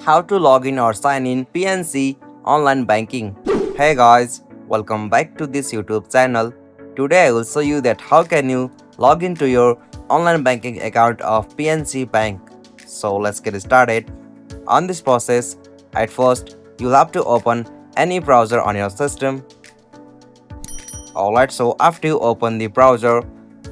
How to log in or sign in PNC Online Banking. Hey guys, welcome back to this YouTube channel. Today I will show you that how can you log into your online banking account of PNC Bank. So let's get started. On this process, at first you'll have to open any browser on your system. Alright, so after you open the browser,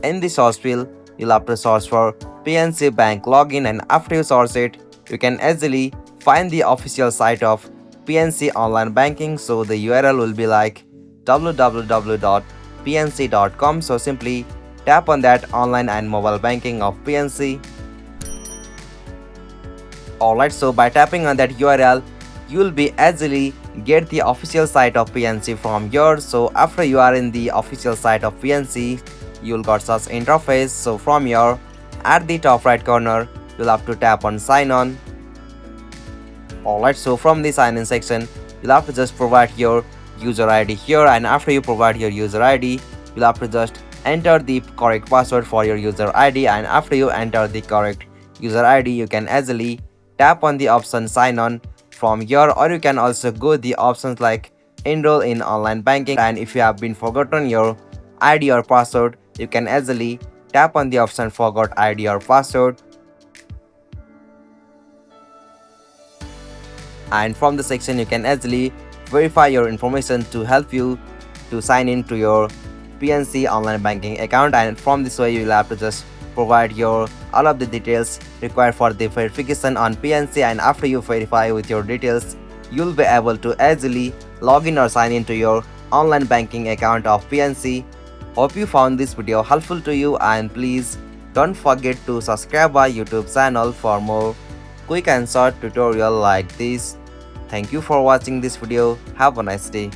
in the search field you'll have to search for PNC Bank login, and after you search it, you can easily find the official site of PNC Online Banking. So the URL will be like www.pnc.com. So simply tap on that online and mobile banking of PNC. Alright, so by tapping on that URL, you will be easily get the official site of PNC from here. So after you are in the official site of PNC, you'll got such interface. So from here, at the top right corner, you'll have to tap on sign on. Alright, so from the sign in section, you'll have to just provide your user ID here, and after you provide your user ID, you'll have to just enter the correct password for your user ID, and after you enter the correct user ID, you can easily tap on the option sign on from here, or you can also go the options like enroll in online banking, and if you have been forgotten your ID or password, you can easily tap on the option forgot ID or password. And from the section you can easily verify your information to help you to sign in to your PNC online banking account, and from this way you will have to just provide your all of the details required for the verification on PNC, and after you verify with your details, you'll be able to easily log in or sign in to your online banking account of PNC. Hope you found this video helpful to you, and please don't forget to subscribe our YouTube channel for more quick and short tutorial like this. Thank you for watching this video. Have a nice day.